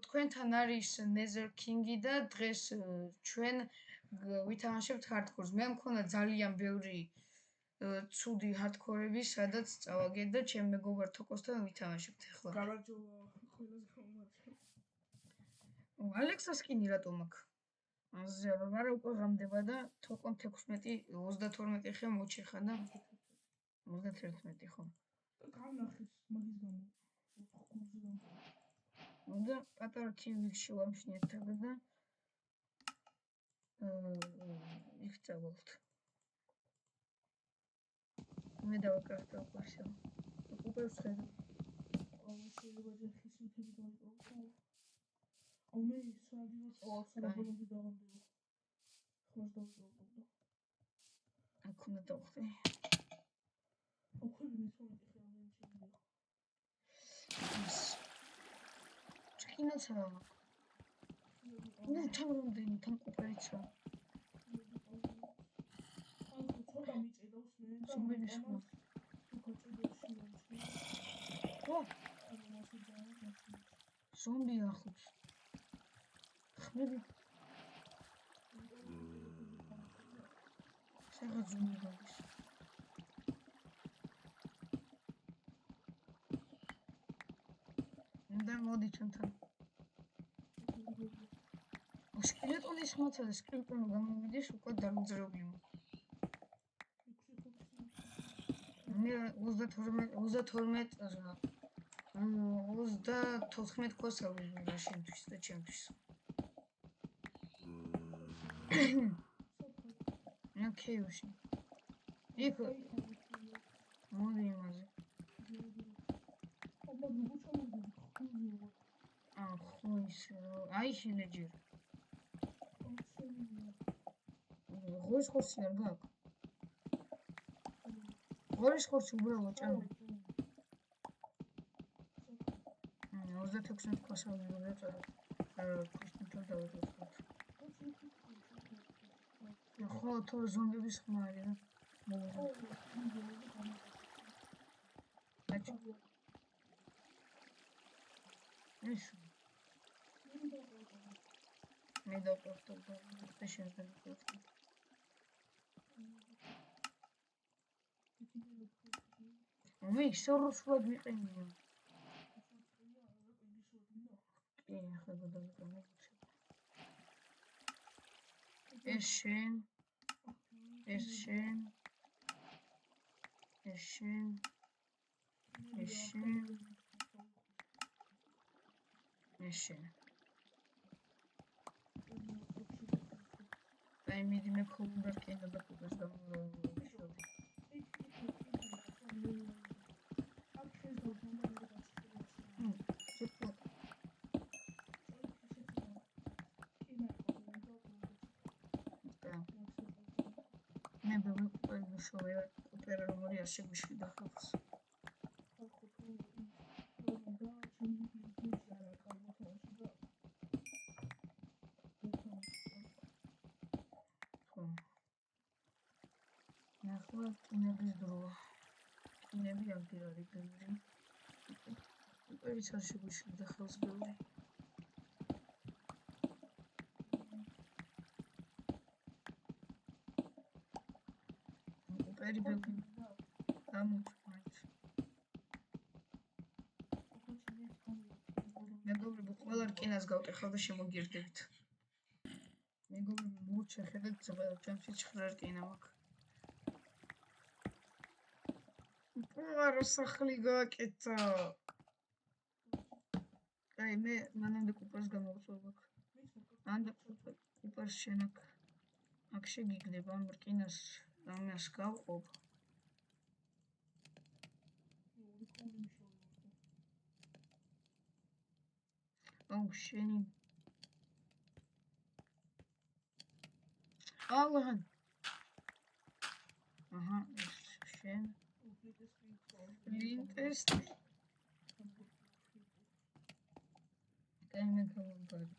თქვენთან არის Nether King-ი და დღეს ჩვენ ვითამაშებთ hardcore-ს. მე მქონდა ძალიან ბევრი ცუდი hardcore-ები, სადაც წავაგეთ და ჩემ მეგობარ თოკოსთან ვითამაშებთ ახლა. გამარჯობა, ყველას გამარჯობა. ალექსას სკინი რატომ აქვს? ასე არა უკვე ღამდება და თოკომ 32 ხე მოჩეხა და 31 ხო. გამნახეს მაგის გამო. და პატარა TV-ში ვამშნიეთ თავი და იქ წავალთ. მე დავაკარგე უკვე. უკვე ვხედავ. შეიძლება ჯერ ხის მთელი გაიყო. მე სადიო საბოლოოდ დავამდე. ხმას დავწოვდა. აქ უნდა დავხდე. ოქროდი მეთოდი ხელმენ შეიძლება. ჩკინაცა. ნუ თავრომდენი თან ყოფერიცა. ცოტა მიწედავს მე და სუმენის ხმა. ო, ზომბი ახლობს. ხმები. სადღაც ზომბი გადის. და მოდი ჩვენთან. სკელეტონის მოცადე სკელეტონი გამომიდის უკვე დამძროვლი. მე 32 წელია. 34 ქოს ავიღე შენთვის და ჩემთვის. ოკეიში. იქ მოდი იმაზე. ხო ისე აი შენეჯერ. ღორის ხორცი არ გაქვს. ღორის ხორცი უბრალოდ ჭამდი. 36 ქოს ავიღე და ქრისტინთან დავიწყოთ. ხო თორ ზომბების ხმა არის რა. ეს მე დავკარგე და შეიძლება მე ისოროსულად მიყენია. კი, ახლა გადავიყენე. ეს შენ. აი მიდი მე ქოლუნდარ კენა და კუპეს გამოვიდე. მე ბევრი შოვია ოპერა რომელი არ შეგვიშლიდა ხალხს. ნახლა კინების დროა. კინები აღარ არის ბევრი. ოპერიც არ შეგვიშლიდა ხალხს ბევრი. ოპერი ბევრი. ამოწმეთ. მეგობრებო, ყველა რკინას გავტეხავ და შემოგირდებით. მეგობრებო, მოგ შეხედეთ ჩემში 9 რკინა მაქვს. პარა სახლი გააკეთა. აი მე მანამდე კუპერს გამოვწოვებ. ანდა კუპერს შენ აქ შეგიგდება ამ რკინას ამას გავყოფ. აუ შენი. ალან. აჰა, შენ. ლინტესტი. კაინე გავაბარდ.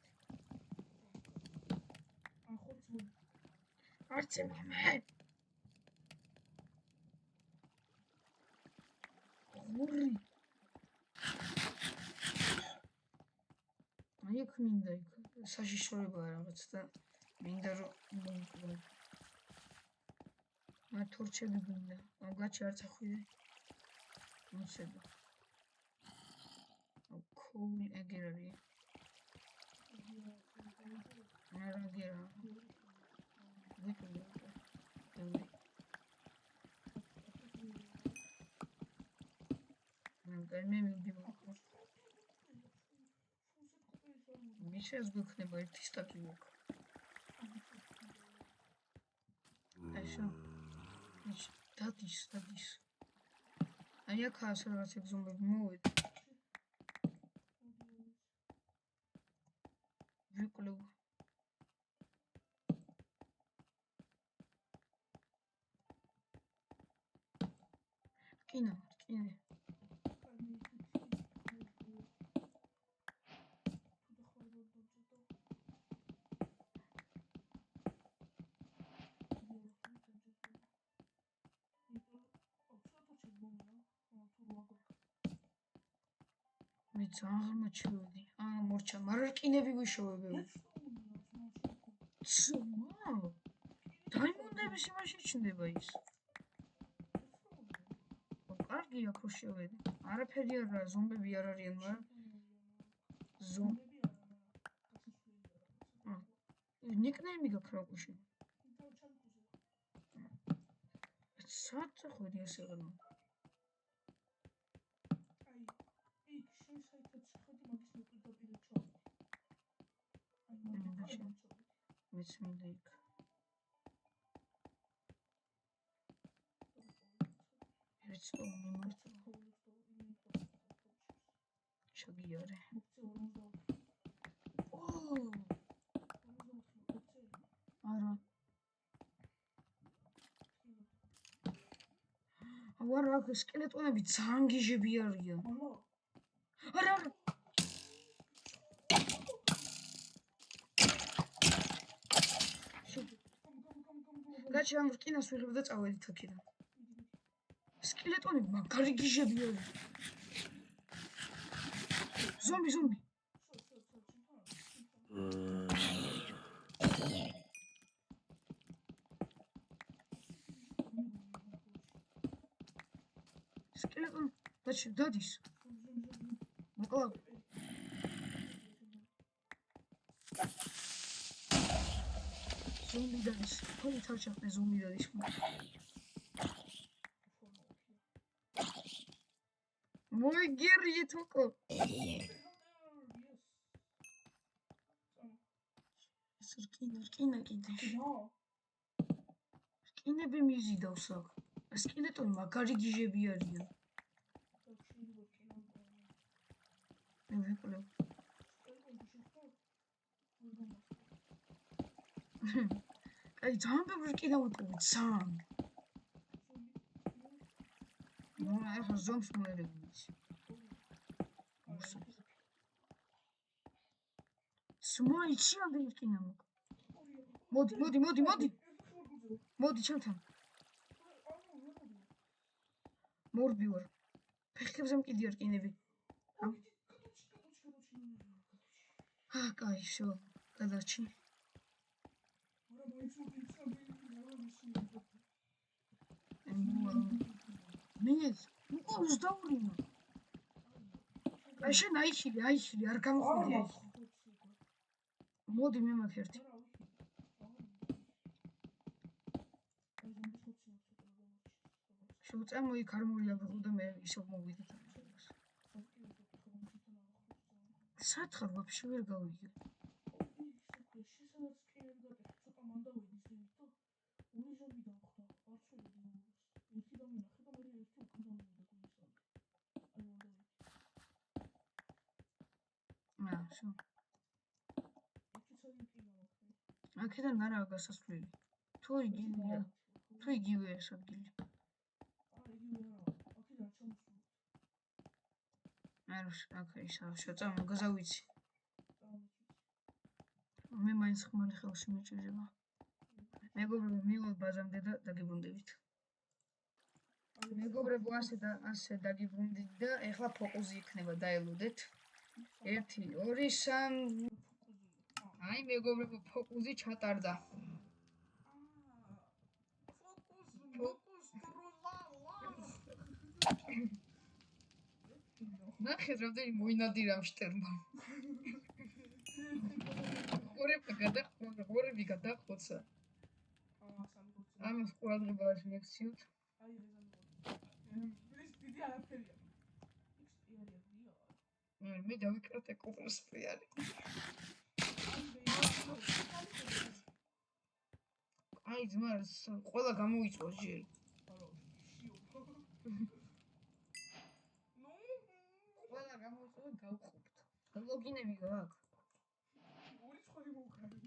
არც მე. გური. აი აქ მინდა იქ საშიშროებაა რაღაც და მინდა რომ მოვიყვე. თორჩები გვინდა. გაჩი არც ახვიდე. მოცედა. ქოული ეგერ არის. არა ეგერა. ვიტყვი. მე მივდივარ. მიშეს გვექნება ერთი სტაკი აქ. ეშო. დადის. აი აქ სადღაც ზომბები მოვედი. ვიკლებ. კინე. მე ძალიან მოჩვედი. მორჩა, მაგრამ რკინები ვიშოვებები. ვау! დაიმონდების იმაში ჩნდება ის. კარგი აქ რო შევედი. არაფერი არა, ზომბები არ არიან, მაგრამ ნიკნეიმი გაქვს რა უკუში. სად ხვედი ასე ღრმა? მეც მინდა იქ. შეგიარე. არა. არა, სკელეტონები ძალიან გიჟები არიან. არა. გაჩი ამ რკინას ვიღებ და წავედით აქედან. სკელეტონები მაგარი გიჟები არიან. ზომბი. სკელეტონ გაჩი დადის. მოკლავ. ზომბი დადის. ხოლმე თავშახტე ზომბი დადის. მოიგერიე თოკო. რკინა კიდე. რკინები მიზიდავს აქ. სკელეტონი მაგარი გიჟები არიან. მე ვიკლებ. აი ძალიან ბევრი რკინა ვიტყვი, ძალიან. ახლა ზომს მოერევი. სმოიჩი ამდე რკინა მოკ. მოდი ჩემთან. მორბი ვარ. ფეხებზე მკიდია რკინები. კაი, შო, გადარჩი. მეც უკოს დავრინა. შენ აიხილი, არ გამოვიდი. მოდი მე მაქვს ერთი. შევწამო იქ არ მოვიაბღო და მე ისევ მოვიდე. სათხარ ვაფშე ვერ გავიგე. შო. აქედან არა გასასვლელი. თუ იგივეა სადგილი. აქ ისაა, შევწამო, გაზავიცი. მე მაინც ხმალი ხელში მეჭირება. მეგობრებო, მივალ ბაზამდე და დაგიბრუნდებით. მეგობრებო, ასე დაგიბრუნდით და ეხლა ფოყუზი იქნება, დაელოდეთ. 1 2 3 აი მეგობრებო ფოკუსი ჩატარდა ნახეთ რამდენი მოინადირა შტერმა ხორები გადახოცა ამას ყურადღება არ მიაქციოთ აი ეს დიდი არაფერია მე დავიკრატე კოპერს პრიარი აი ძმას ყველა გამოიწვა ჯერ ყველა გამოიწვა გავხობთ ლოგინები გაქვს ორი ხარი მოვკარი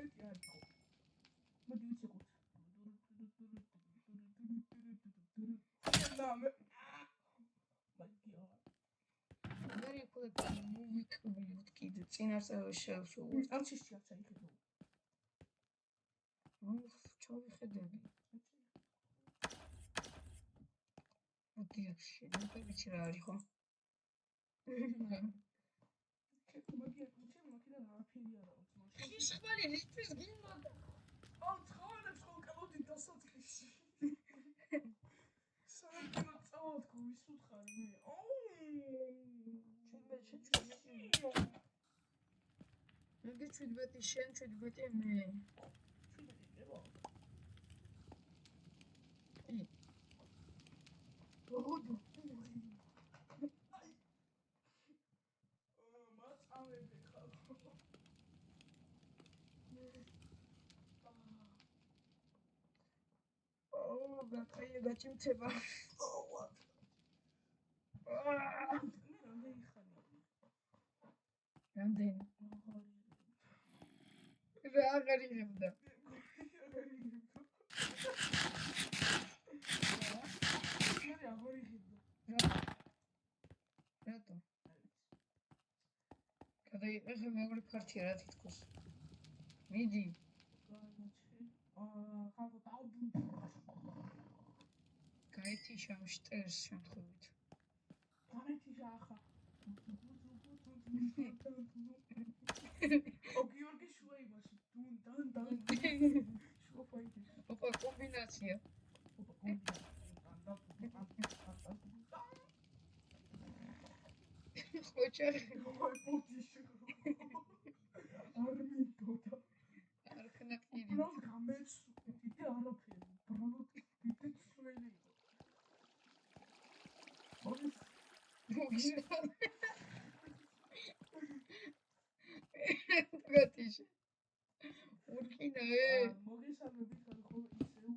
ეთი არ იყო მოდი ვიცეკოთ მე ხოდა მოვიკრიბოთ კიდე წინასწარ შევსულოთ ამ შეშია ჩაიხედო ჩავიხედები მოდი აქ ვიცი რა არის ხო ის ხმარი რისთვის გინდა აუ ცხოვრებს ხო კალოდი დასაწყისში საერთოდ წავად ხო ვისუთხარი მე აუ მე 17 შენ 17 მე ბოგოდო გაკაია გაჭიმცება რამდენი რა აღარ იღებდა რატო გადაიყეხე მეორე ფარტია რა თითქოს მიდი გაეთიშა შტერს შემთხვევით გაეთიშა ახლა ო გიორგი შუა იმაში დან შუა ფაიტი ოპა კომბინაცია ხოჭარი არმიდოდა არქნაკირი ბრალ გამეც დიდი არაფერი ბრალ დიდი სველი მოგიშა გატიშა ურკინა მოგესალმებით ხო ისევ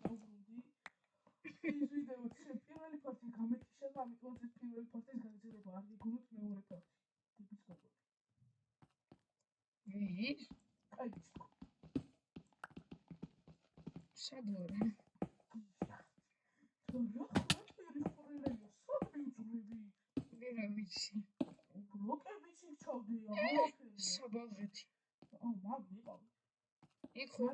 დაუბრუნდი ის ვიდეო პირველი პარტი გამეთიშა და ამიტომ ეს პირველი პარტის განზრება არ გიგონოთ მეორე პარტი ტიპის გაგო ის აი სადვარ რა ხარი ხორელია საფიძვლები ვერა ვიცი ბლოკები ჩავდია საბაღეთი აუ მაგიყავ იქ ხო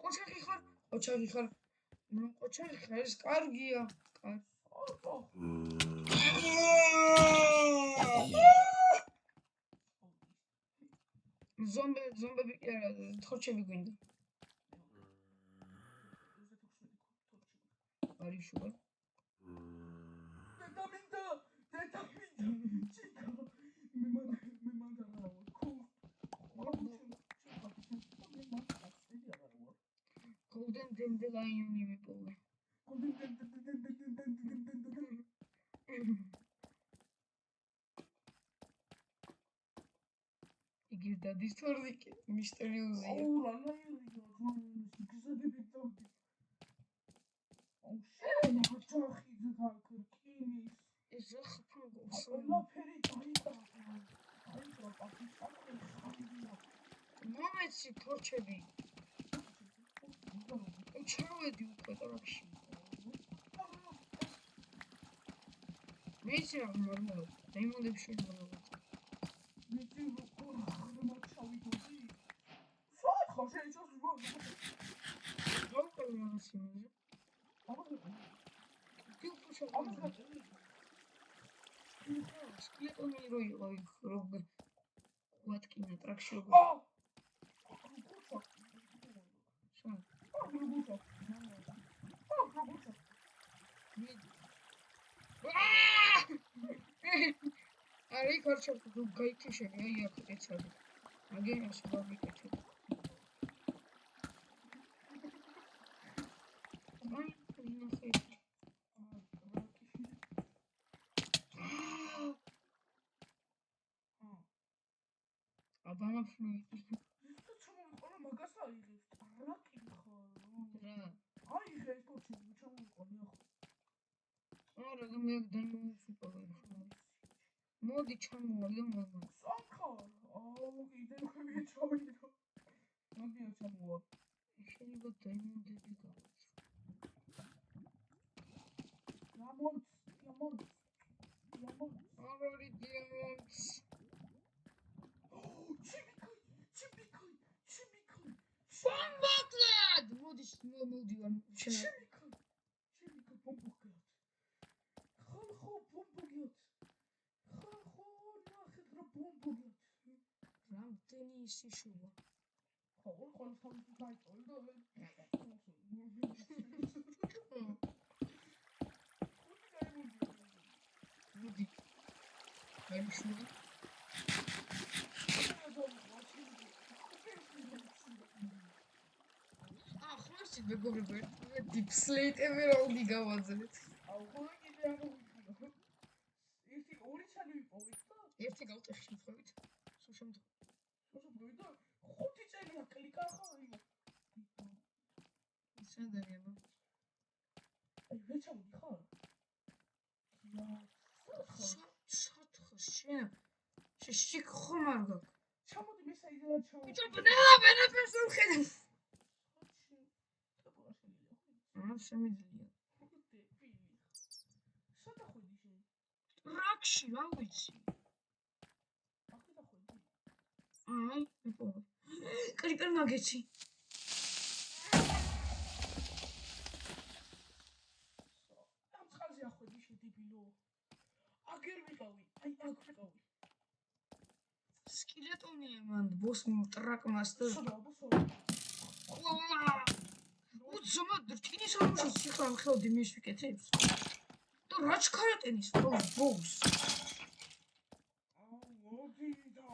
ოჩახი ხარ ნუ ოჩახი ხარ ეს კარგია ზომბები კი არა თორჩები გვინდა არის შუა დედა Golden Dandelion მიპოვე. იგი დადის თორნიკი მისტერიოზია. აუ რა ნაირია გზადები დავდი. აუ შენ აჭახი ზაქრკინის ეს რა ხფანგო. ყველაფერი დაიკარგა. აი რა პაკისტანი ხარია. მომეცი თორჩები. ჩავედი უკვე ტრაქში. მეცი რა მორმო. დაიმონდები შეიძლება. მეცი როგორ ჩავიდოდი? საათ ხო შეიძლება ზღვაო. როგორ რაღაცა? აბა თუ ფუშა. სკელეტონი რო იყო იქ რო გვატკინა ტრაქში რო არა იქ არ ჩავკო გაიქიშენი აი აქ ეცადი აგენაში გავიკეთე აი ნახე აბანაფლი ყველა მაგას აიღებს ტრაკი ხარ რა აი ეს კოჩი ჩამოყოლი ახლა არა მე დამოიფუტო მოდი ჩამოვალი მამა სამხარ აუ კიდე ხები ჩავიდო მოდია ჩამოვა შეიძლება დაიმონდები გავაც Diamond. Already diamonds. Oh, chimical. Bomboclad! Modiş diyorum. Chimical bomboclad. Halho bomboclad. Halho nahedra bomboclad. Ramteni şişuva. Hol tam oldu. Modi. Ben şunu. ხმასი მეგობრებო deep slate emerald-ი გავაძლეთ. აუ ხოლმე კიდე არ მოვიხილო. ერთი ორი ჩალი ვიპოვეთ და ერთი გავტეხი შემთხვევით. სულ შემთხვევით. და 5 წელია კლიკა ხარ იმას. ისედაა ბა. აი ვეჩავდი ხარ? ია. სათხოს შენ. შიქ ხომ არ გაქვს. ჩამოდი მე საიდანაც ჩავდი. ბიჭო ბნელა ვენაფერს ვერ ხედავ. არ შემიძლია. სადა ხვიდი შენ? ტრაქში რა ვიცი. აქედა ხვიდი. აი, მიპოვე. კრიპერ მაგეცი. ამ წყალზე ახვედი შედებილო. აგერ ვიყავი, აი აქ ვიყავი. სკელეტონია მან ბოს ტრაკმას და უცმა რკინის ამუშავ სიხლა მხელდი მის ვიკეთებს. და რა ჩქარატენის ბოს. აუ მოდიდა.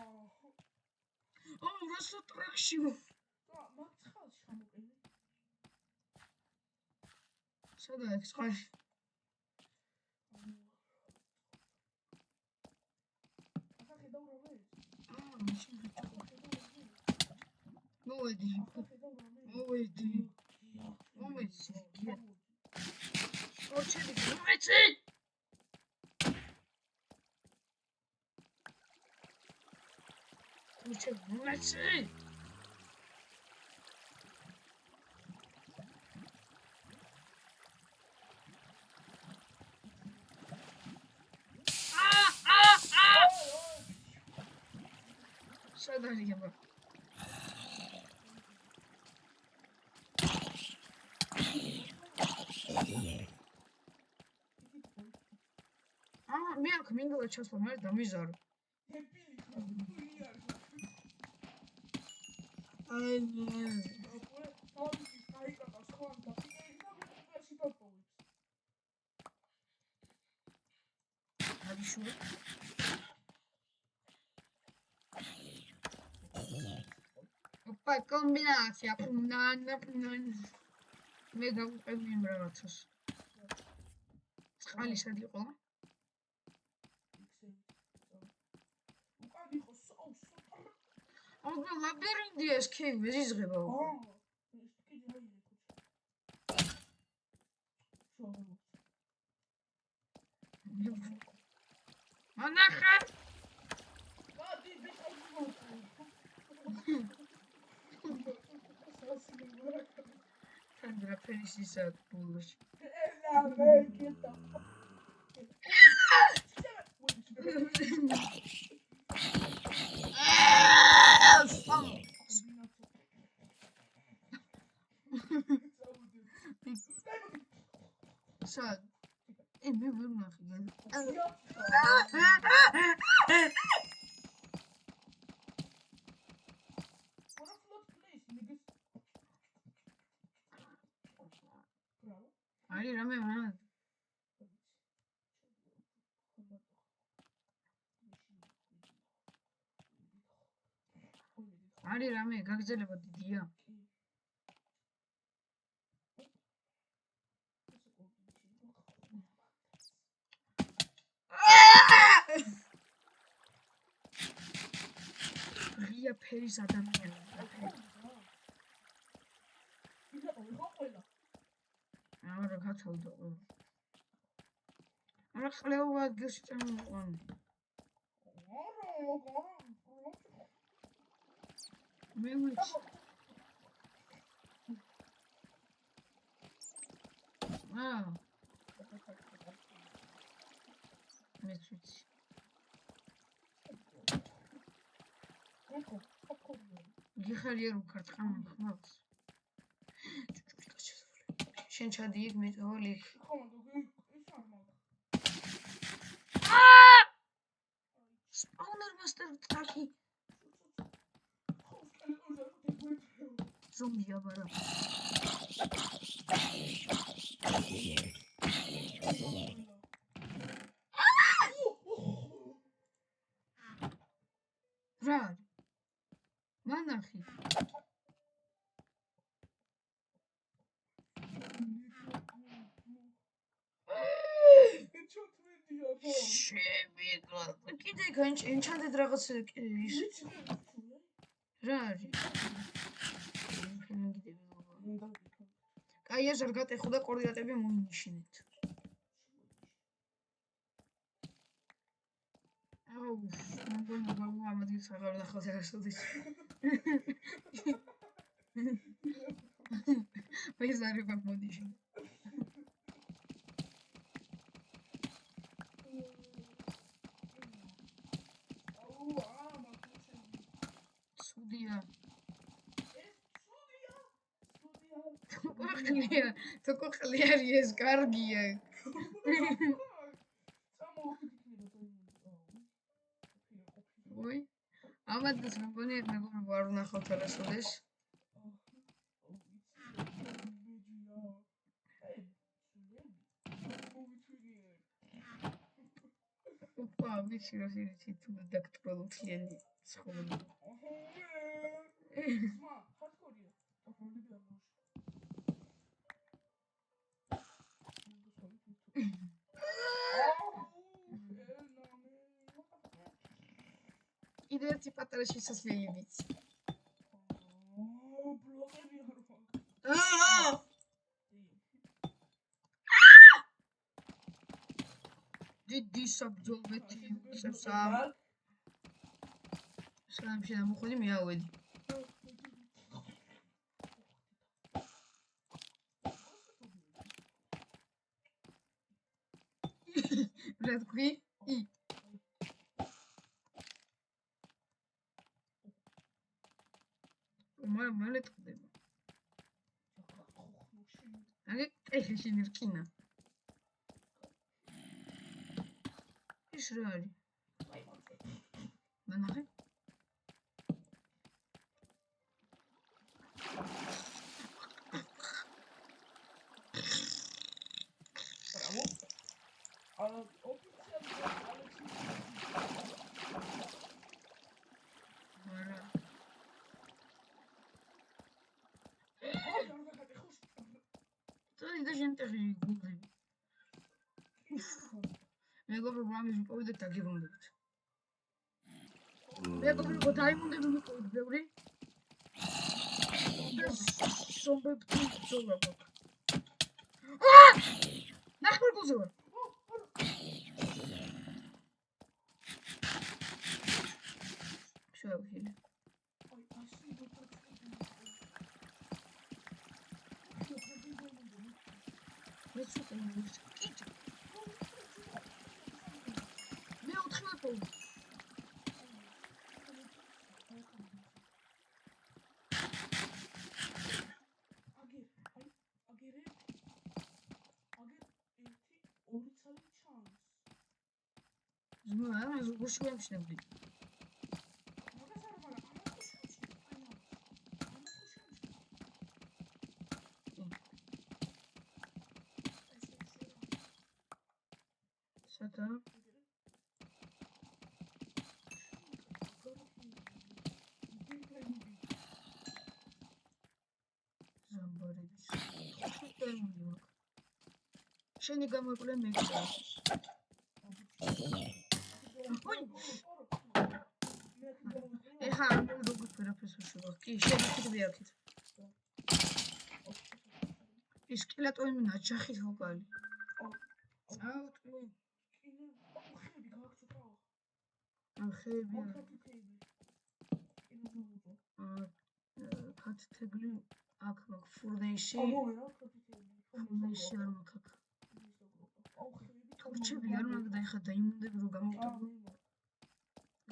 აუ რასო ტრაქში. და მაგ წყალს ჩამოყენე. სადაა ეს წყალი? მოვედი. მომეცი. ორჩები მომეცი. ორჩები მომეცი. სადარია ბა. მე აქ მინდა ჩასვლა, მაგრამ დამიზარო. აი შუა. ოპა კომბინაცია. მე დავუყევი იმ რაღაცას. წყალი სად იყო? აბა ლაბირინთია ეს კეივი ეზიზღება უკვე. მანახა. Sandra Felicisa bulmuş. Sad. Ne bileyim არის რამე გაგრძელება დიდია. ღია ფერის ადამიანია. არა გაცავდა ყველა. არა ხლევა გილში წამოყვანე. მე ვიცი. მეც ვიცი. გიხარია რომ ქარტყამა ხმავს. შენ ჩადი იქ მე წავალ იქ. სპაუნერ მასტერ ტრაკი. ზომბია ბარა. რა? მანახი. შემიგლა. კიდე ენჩანტედ რაღაც ის რა არის? კაი ეს არ გატეხო და კოორდინატები მოინიშნეთ. აუ, მოგონა ამადის აღარ ნახავთ ახსოვდეს. ვეზარი მოდიში. სუდია. თქო ხლიარი ეს კარგია. ой, ამადეს მეგონა არ ვნახავთ არასოდეს. ოპა, ვიცი რა შეიძლება თუ დაქტროლო მთლიანი ცხოვრება. კიდე ერთი პატარა შესასვლელი ვიცი. დიდი საბძოლვეთი სამ. სლამში დამოხვედი მე ავედი. რა თქვი? მალე ტყდება. აგე ტეხში ნირკინა. ის რა არის? მანახე? და ჟენტები გულები. მეგობრებო, ამის მოვიდეთ და გიბრუნდებით. მეგობრებო, დაიმუნდები მიყავით ბევრი. სომბებთან ბრძოლა გვაქვს. ნახმარგულზე ვარ. შევხილე. მე ოთხმატო. ზმნა, ზოგში ვამშნები. სათა? შენი გამოიყურე მეკრა. ეხა არ მოგიგო ვერაფერს უშუალო. კი, შეგიძლია აქეთ. ის სკელეტონი ნაჯახით მოკალი. აუ, ტყი. ახები. ფათთეგლი აქ მაგ ფურნეიში. ფურნეიში არ მაქვს აქ. თურჩები არ მაქვს და ეხა დაიმუნდები რომ გამოვტაბო.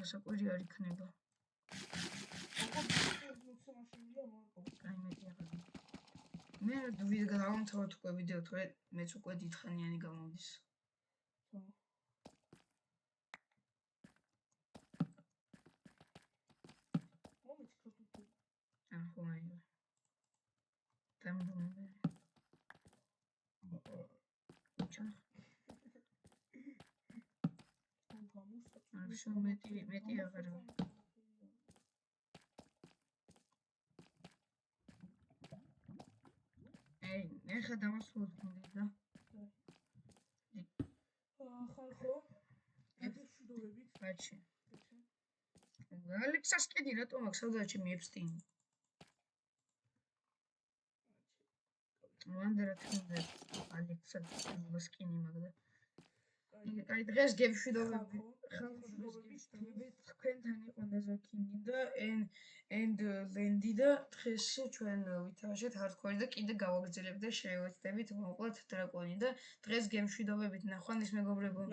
გასაკვირი არ იქნება. აი მეტი აღარ. მე დავამთავრეთ უკვე ვიდეო, თორე მეც უკვე დიდხანიანი გამომდის. ახო აი. დამბუნე. ჩა. არ შო მეტი აღარ. აი, ეხა დავასრულოთ და. ხალხო, ეთეშუდობებით. ბაჩი. ალექსას კედი რატომ აქვს სადა ჩემი ეპსტინი? მანდ რა თქმა ალექსა მასკინი მაგდა. აი დღეს გემშვიდობები. თქვენთან იყო ნეზერკინგი და and ლენდი და დღეს ჩვენ ვითამაშეთ ჰარდკორი და კიდე გავაგრძელებთ და შევეცდებით მოუყვეთ დრაკონი და დღეს გემშვიდობებით ნახვამდის მეგობრებო.